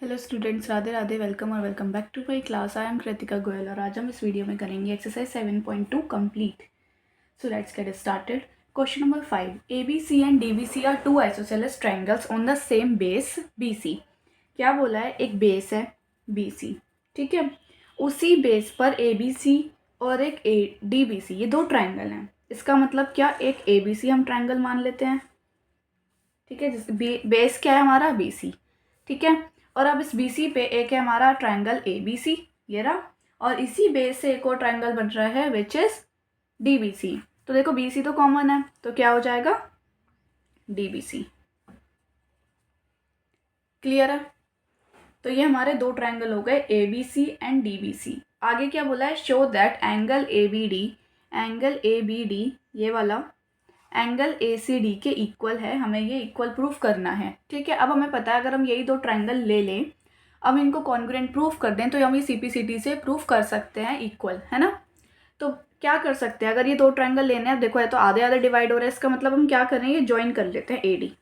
Hello students, Radhe Radhe. Welcome और welcome back to my class. I am Kritika Goyal और आज हम इस वीडियो में करेंगे exercise 7.2 complete. So let's get started. Question number 5, A B C and D B C are two isosceles triangles on the same base B C. क्या बोला है? एक बेस है बी सी, ठीक है, उसी बेस पर ए बी सी और एक ए डी बी सी, ये दो ट्राइंगल हैं। इसका मतलब क्या, एक ए बी सी हम ट्राइंगल मान लेते हैं, ठीक है, जिस बेस क्या है हमारा बी सी, ठीक है। और अब इस बी सी पे एक है हमारा ट्राइंगल ए बी सी, ये रहा, और इसी बेस से एक और ट्राइंगल बन रहा है which is D B C. तो देखो बी सी तो कॉमन है, तो क्या हो जाएगा? डी बी सी। क्लियर है? तो ये हमारे दो ट्राइंगल हो गए, A B C and D B C. आगे क्या बोला है? Show that angle A B D, angle A B D ये वाला एंगल ए सी डी के इक्वल है। हमें ये इक्वल प्रूफ करना है, ठीक है। अब हमें पता है अगर हम यही दो ट्राइंगल ले लें, अब इनको कॉन्ग्रुएंट प्रूफ कर दें, तो हम ये सी पी सी टी से प्रूफ कर सकते हैं इक्वल, है ना। तो क्या कर सकते हैं, अगर ये दो ट्राइंगल लेने हैं, देखो है तो आधे आधे डिवाइड हो रहा है, इसका मतलब हम क्या करें, ये ज्वाइन कर लेते हैं ए डी।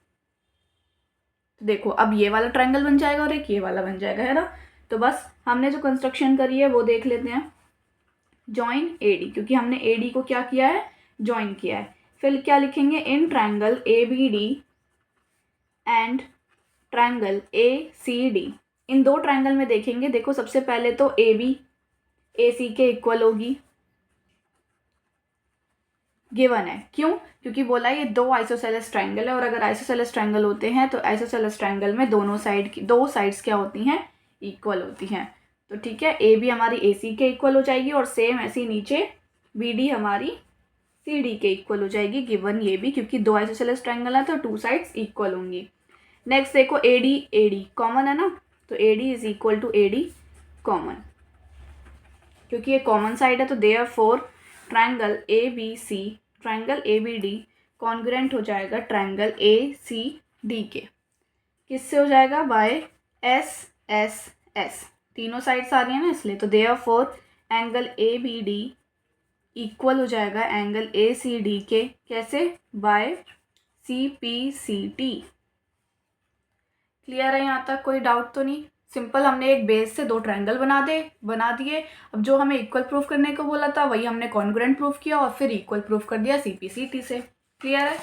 तो देखो अब ये वाला ट्राइंगल बन जाएगा और एक ये वाला बन जाएगा, है ना। तो बस हमने जो कंस्ट्रक्शन करी है वो देख लेते हैं। ज्वाइन ए डी, क्योंकि हमने ए डी को क्या किया है? ज्वाइन किया है। फिर क्या लिखेंगे? इन triangle A B D and triangle A C D. इन दो ट्राइंगल में देखेंगे, देखो सबसे पहले तो ए बी ए सी के इक्वल होगी, गिवन है। क्यों? क्योंकि बोला ये दो आइसोसेलेस ट्राइंगल है, और अगर आइसोसेलेस ट्राइंगल होते हैं तो आइसोसेलेस ट्राइंगल में दोनों साइड की दो साइड्स क्या होती हैं? इक्वल होती हैं। तो ठीक है, ए बी हमारी ए सी के इक्वल हो जाएगी, और सेम ऐसी नीचे बी डी हमारी सी डी के इक्वल हो जाएगी, गिवन ये भी, क्योंकि दो आइसोसेलेस ट्राइंगल है तो टू साइड्स इक्वल होंगी। नेक्स्ट देखो ए डी कॉमन है ना, तो A D is equal to A D common, क्योंकि ये कॉमन साइड है, तो therefore triangle A B C, triangle A B D congruent हो जाएगा ट्राइंगल ए सी डी के। किससे हो जाएगा? बाय एस एस एस, तीनों साइड्स आ रही है ना इसलिए। तो therefore angle A B D equal हो जाएगा एंगल ए सी डी के, कैसे? By C P C T. Clear है यहाँ तक? कोई डाउट तो नहीं? सिंपल, हमने एक बेस से दो ट्रायंगल बना दिए। अब जो हमें इक्वल प्रूफ करने को बोला था वही हमने कॉन्ग्रुएंट प्रूफ किया और फिर इक्वल प्रूफ कर दिया सीपीसीटी से। क्लियर है?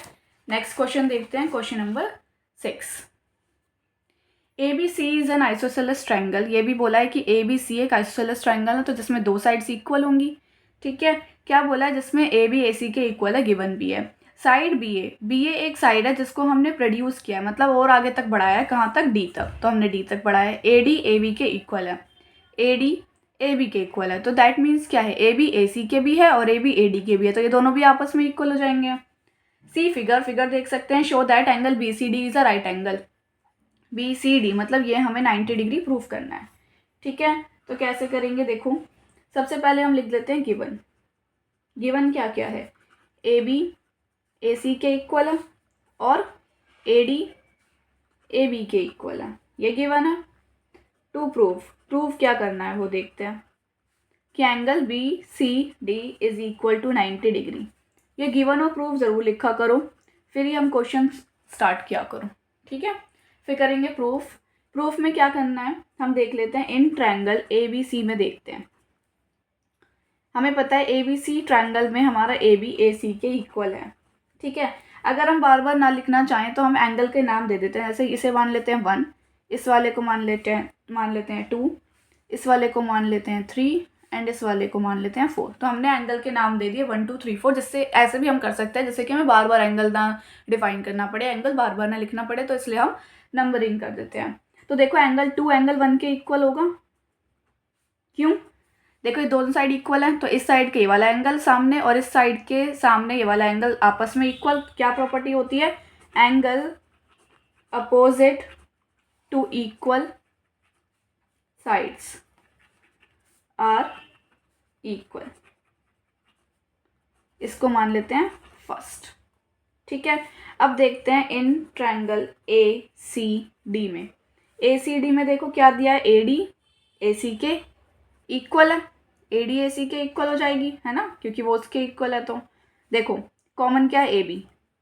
नेक्स्ट क्वेश्चन देखते हैं, question number 6। A B C is an isosceles triangle. ये भी बोला है कि ए बी सी एक आइसोसेलेस ट्राइंगल है, तो जिसमें दो साइड्स इक्वल होंगी, ठीक है। क्या बोला है? जिसमें ए बी ए सी के इक्वल है, गिवन भी है। साइड बी ए एक साइड है जिसको हमने प्रोड्यूस किया है, मतलब और आगे तक बढ़ाया है, कहाँ तक? डी तक। तो हमने डी तक बढ़ाया है। ए डी ए बी के इक्वल है, ए डी ए बी के इक्वल है, तो दैट मीन्स क्या है? ए बी ए सी के भी है और ए बी ए डी के भी है, तो ये दोनों भी आपस में इक्वल हो जाएंगे। सी फिगर देख सकते हैं। Show that angle B C D is a right angle. B C D मतलब ये हमें 90 डिग्री प्रूफ करना है, ठीक है। तो कैसे करेंगे? देखो सबसे पहले हम लिख लेते हैं गिवन क्या क्या है? ए बी ए सी के इक्वल है और ए डी ए बी के इक्वल है, ये गिवन है। टू प्रूफ क्या करना है वो देखते हैं कि angle B C D is equal to 90 degree. ये गिवन और प्रूफ ज़रूर लिखा करो, फिर ही हम क्वेश्चन स्टार्ट किया करो, ठीक है। फिर करेंगे प्रूफ में क्या करना है हम देख लेते हैं। इन ट्रायंगल ए बी सी में देखते हैं। हमें पता है ए बी सी ट्रायंगल में हमारा ए बी ए सी के इक्वल है, ठीक है। अगर हम बार बार ना लिखना चाहें तो हम एंगल के नाम दे देते हैं। जैसे इसे मान लेते हैं 1, इस वाले को मान लेते हैं 2, इस वाले को मान लेते हैं 3 एंड इस वाले को मान लेते हैं 4। तो हमने एंगल के नाम दे दिए 1 2 3 4, जिससे ऐसे भी हम कर सकते हैं जैसे कि हमें बार बार एंगल ना डिफाइन करना पड़े, एंगल बार बार ना लिखना पड़े, तो इसलिए हम नंबरिंग कर देते हैं। तो देखो एंगल 2 एंगल 1 के इक्वल होगा। क्यों? देखो ये दोनों साइड इक्वल है, तो इस साइड के ये वाला एंगल सामने और इस साइड के सामने ये वाला एंगल आपस में इक्वल। क्या प्रॉपर्टी होती है? Angle opposite to equal sides are equal. इसको मान लेते हैं फर्स्ट, ठीक है। अब देखते हैं in triangle A C D में। ए सी डी में देखो क्या दिया है? ए डी ए सी के इक्वल है, ए डी ए सी के इक्वल हो जाएगी, है ना, क्योंकि वो उसके इक्वल है। तो देखो कॉमन क्या है? ए बी,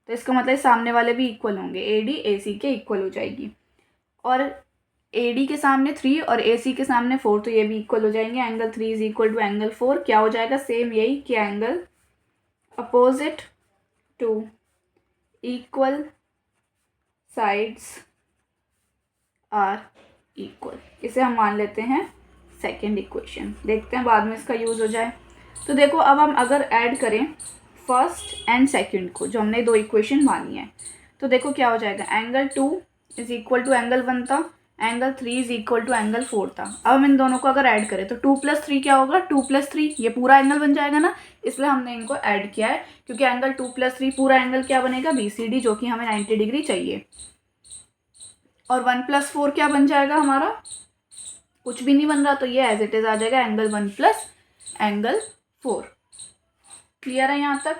तो इसका मतलब सामने वाले भी इक्वल होंगे, ए डी ए सी के इक्वल हो जाएगी। और AD के सामने 3 और AC के सामने 4, तो ये भी इक्वल हो जाएंगे। Angle 3 is equal to angle 4 क्या हो जाएगा, सेम यही कि angle opposite to equal sides are equal. इसे हम मान लेते हैं सेकेंड इक्वेशन, देखते हैं बाद में इसका यूज़ हो जाए। तो देखो अब हम अगर ऐड करें फर्स्ट एंड सेकंड को, जो हमने 2 इक्वेशन मानी है, तो देखो क्या हो जाएगा, angle 2 is equal to angle 1 था, angle 3 is equal to angle 4 था। अब हम इन दोनों को अगर ऐड करें तो 2 + 3 क्या होगा, 2 + 3 ये पूरा एंगल बन जाएगा ना, इसलिए हमने इनको ऐड किया है, क्योंकि एंगल 2 + 3 पूरा एंगल क्या बनेगा, BCD, जो कि हमें 90 डिग्री चाहिए। और 1 + 4 क्या बन जाएगा हमारा, कुछ भी नहीं बन रहा, तो ये एज इट इज आ जाएगा एंगल 1 + एंगल 4। क्लियर है यहाँ तक।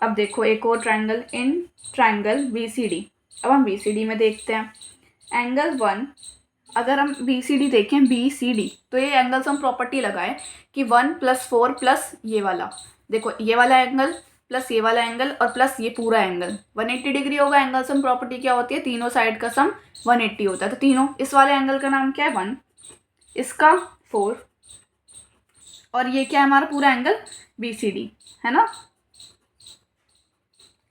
अब देखो एक और ट्रायंगल, इन ट्रायंगल BCD। अब हम BCD में देखते हैं एंगल 1, अगर हम BCD देखें BCD, तो ये एंगल सम प्रॉपर्टी लगाए कि 1 + 4 प्लस ये वाला, देखो ये वाला एंगल प्लस ये वाला एंगल और प्लस ये पूरा एंगल 180 डिग्री होगा। एंगल सम प्रॉपर्टी क्या होती है, तीनों साइड का सम 180 होता है। तो तीनों, इस वाले एंगल का नाम क्या है 1, इसका 4, और ये क्या है हमारा पूरा एंगल BCD है ना,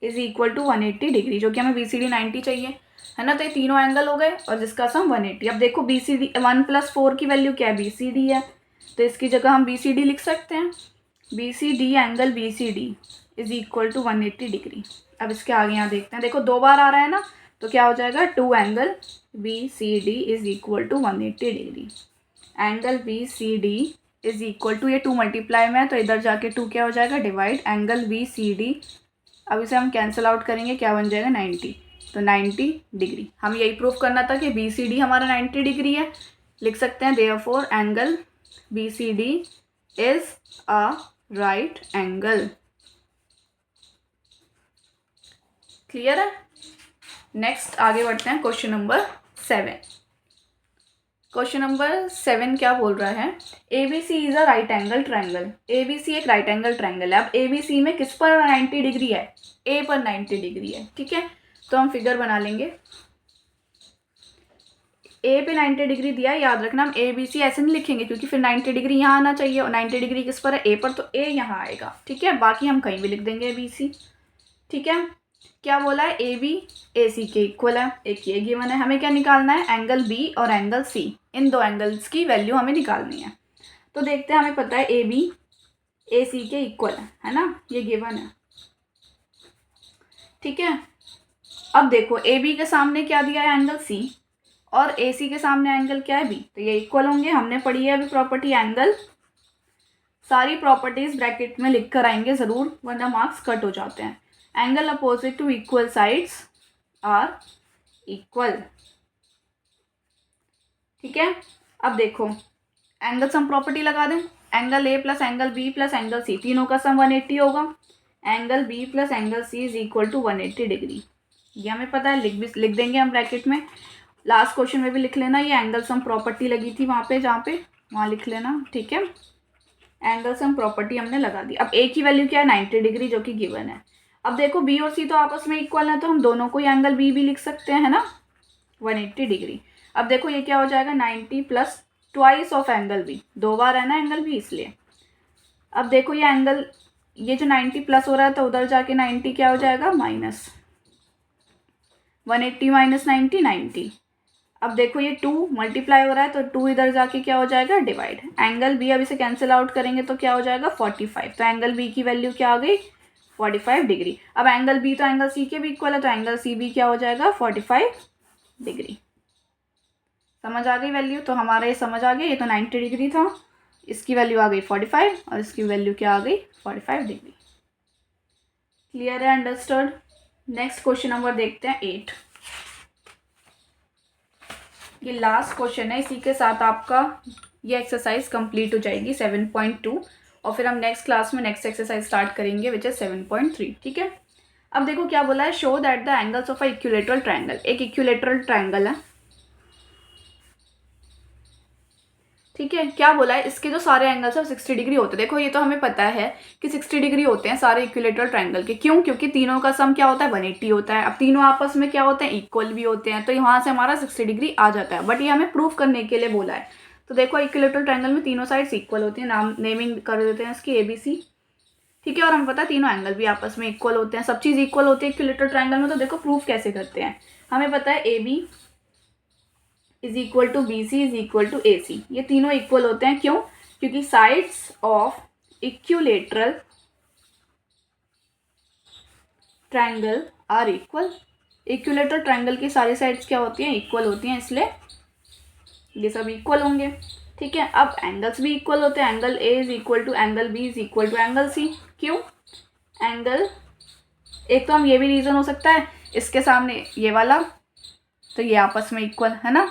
इज इक्वल टू 180 डिग्री, जो कि हमें BCD 90 चाहिए है ना। तो ये तीनों एंगल हो गए और जिसका सम 180। अब देखो BCD 1 + 4 की वैल्यू क्या है, BCD है, तो इसकी जगह हम BCD लिख सकते हैं, BCD angle BCD is equal to 180 degree. अब इसके आगे यहाँ देखते हैं, देखो 2 बार आ रहा है ना, तो क्या हो जाएगा, 2 angle BCD is equal to 180 degree. Angle BCD is equal to, ये 2 मल्टीप्लाई में है तो इधर जाके 2 क्या हो जाएगा, डिवाइड, एंगल BCD, अब इसे हम कैंसिल आउट करेंगे, क्या बन जाएगा 90, तो 90 डिग्री। हम यही प्रूफ करना था कि BCD हमारा 90 डिग्री है, लिख सकते हैं therefore angle BCD is a right angle. Clear है। नेक्स्ट आगे बढ़ते हैं, क्वेश्चन नंबर 7। क्वेश्चन नंबर 7 क्या बोल रहा है, ABC is a right angle triangle. ABC एक राइट एंगल ट्रायंगल है। अब ABC में किस पर 90 डिग्री है, A पर 90 डिग्री है, ठीक है। तो हम फिगर बना लेंगे, A पे 90 डिग्री दिया है, याद रखना हम ABC ऐसे नहीं लिखेंगे क्योंकि फिर 90 डिग्री यहाँ आना चाहिए, और 90 डिग्री किस पर है, A पर, तो A यहाँ आएगा, ठीक है। बाकी हम कहीं भी लिख देंगे ABC, ठीक है। क्या बोला है, AB AC के इक्वल है, एक ये गिवन है। हमें क्या निकालना है, एंगल B और एंगल C, इन 2 एंगल्स की वैल्यू हमें निकालनी है। तो देखते हैं, हमें पता है AB AC के इक्वल है ना, ये गिवन है, ठीक है। अब देखो AB के सामने क्या दिया है, एंगल C, और AC के सामने एंगल क्या है B, तो ये इक्वल होंगे। हमने पढ़ी है अभी प्रॉपर्टी एंगल, सारी प्रॉपर्टीज ब्रैकेट में लिख कर आएंगे ज़रूर, वरना मार्क्स कट हो जाते हैं। Angle opposite to equal sides are equal, ठीक है। अब देखो एंगल सम प्रॉपर्टी लगा दें, angle A + angle B + angle C, तीनों का सम 180 होगा। Angle B + angle C is equal to 180 degree, ये हमें पता है, लिख देंगे हम ब्रैकेट में। लास्ट क्वेश्चन में भी लिख लेना, ये एंगल सम प्रॉपर्टी लगी थी वहाँ पे, जहाँ पे वहाँ लिख लेना, ठीक है। एंगल सम प्रॉपर्टी हमने लगा दी। अब A की वैल्यू क्या है, 90 डिग्री, जो कि गिवन है। अब देखो B और C तो आपस में इक्वल है, तो हम दोनों को ही एंगल B भी लिख सकते हैं, है ना, 180 डिग्री। अब देखो ये क्या हो जाएगा, 90 + ट्वाइस ऑफ एंगल B, 2 बार है ना एंगल B, इसलिए। अब देखो ये एंगल, ये जो 90 प्लस हो रहा है, तो उधर जाके 90 क्या हो जाएगा, माइनस, 180 - 90 90। अब देखो ये 2 मल्टीप्लाई हो रहा है, तो 2 इधर जाके क्या हो जाएगा, डिवाइड, एंगल B, अब इसे कैंसिल आउट करेंगे तो क्या हो जाएगा 45, तो एंगल B की वैल्यू क्या आ गई, 45 डिग्री। अब एंगल B तो एंगल C के भी इक्वल है, तो एंगल C भी क्या हो जाएगा, 45 डिग्री। समझ आ गई वैल्यू, तो हमारा ये समझ आ गया, ये तो 90 डिग्री था, इसकी वैल्यू आ गई 45 और इसकी वैल्यू क्या आ गई, 45 डिग्री। क्लियर है, अंडरस्टूड। नेक्स्ट क्वेश्चन नंबर देखते हैं 8। ये लास्ट क्वेश्चन है, इसी के साथ आपका ये एक्सरसाइज कंप्लीट हो जाएगी 7.2, और फिर हम नेक्स्ट क्लास में नेक्स्ट एक्सरसाइज स्टार्ट करेंगे विच इज 7.3, ठीक है। अब देखो क्या बोला है, show that the angles of a equilateral triangle, एक इक्विलेटरल ट्रायंगल है, ठीक है। क्या बोला है, इसके जो सारे एंगल्स हैं 60 डिग्री होते हैं। देखो ये तो हमें पता है कि 60 डिग्री होते हैं सारे इक्विलेटरल ट्रायंगल के। क्यों? क्योंकि तीनों का सम क्या होता है 180 होता है। अब तीनों आपस में क्या होते हैं इक्वल भी होते हैं, तो यहाँ से हमारा 60 डिग्री आ जाता है। बट ये हमें प्रूफ करने के लिए बोला है। तो देखो इक्विलेटरल ट्रायंगल में तीनों साइड्स इक्वल होती हैं, नेमिंग कर देते हैं इसकी ABC। ठीक है। और हमें पता है तीनों एंगल भी आपस में इक्वल होते हैं, सब चीज़ इक्वल होती है इक्विलेटरल ट्रायंगल में। तो देखो प्रूफ कैसे करते हैं। हमें पता है AB is equal to BC is equal to AC। ये तीनों इक्वल होते हैं। क्यों? क्योंकि sides of equilateral triangle are equal. Equilateral triangle की सारी साइड्स क्या होती हैं इक्वल होती हैं, इसलिए ये सब इक्वल होंगे। ठीक है। अब एंगल्स भी इक्वल होते हैं। Angle A is equal to angle B is equal to angle C। क्यों? एंगल, एक तो हम ये भी रीज़न हो सकता है इसके सामने ये वाला, तो ये आपस में इक्वल है ना,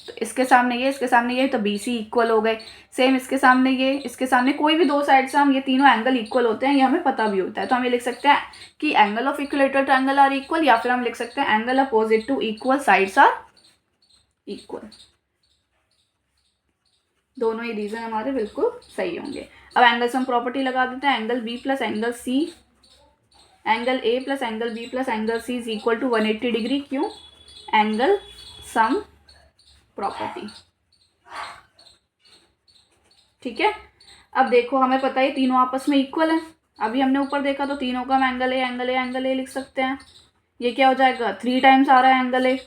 तो इसके सामने ये, इसके सामने ये, तो BC इक्वल हो गए। सेम इसके सामने ये, इसके सामने कोई भी दो साइड से हम ये तीनों एंगल इक्वल होते हैं, ये हमें पता भी होता है। तो हम ये लिख सकते हैं कि angle of equilateral triangle are equal, या फिर हम लिख सकते हैं angle opposite to equal sides are equal. दोनों ही रीजन हमारे बिल्कुल सही होंगे। अब एंगल से हम प्रॉपर्टी लगा देते हैं। Angle B plus angle C, angle A plus angle B plus angle C is equal to 180 degree. क्यों? Angle sum property. ठीक है। अब देखो हमें पता है तीनों आपस में इक्वल है। अभी हमने ऊपर देखा तो तीनों का हम एंगल ए लिख सकते हैं। ये क्या हो जाएगा 3 टाइम्स आ रहा है एंगल ए।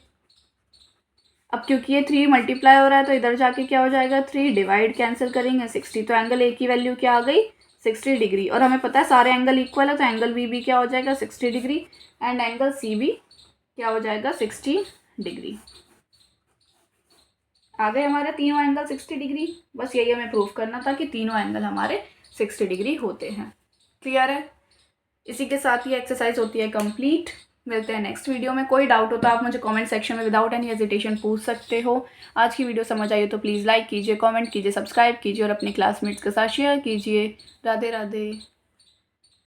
अब क्योंकि ये 3 मल्टीप्लाई हो रहा है तो इधर जाके क्या हो जाएगा 3 डिवाइड कैंसिल करेंगे 60, तो एंगल ए की वैल्यू क्या आ गई 60 डिग्री। और हमें पता है सारे एंगल इक्वल है, तो एंगल बी भी क्या हो जाएगा 60 डिग्री, एंड एंगल सी भी क्या हो जाएगा 60 डिग्री। आ गए हमारे तीनों एंगल 60 डिग्री। बस यही हमें प्रूफ करना था कि तीनों एंगल हमारे 60 डिग्री होते हैं। क्लियर है? इसी के साथ ये एक्सरसाइज होती है कंप्लीट। मिलते हैं नेक्स्ट वीडियो में। कोई डाउट हो तो आप मुझे कमेंट सेक्शन में विदाउट एनी हेजिटेशन पूछ सकते हो। आज की वीडियो समझ आई हो तो प्लीज़ लाइक कीजिए, कमेंट कीजिए, सब्सक्राइब कीजिए और अपने क्लासमेट्स के साथ शेयर कीजिए। राधे राधे।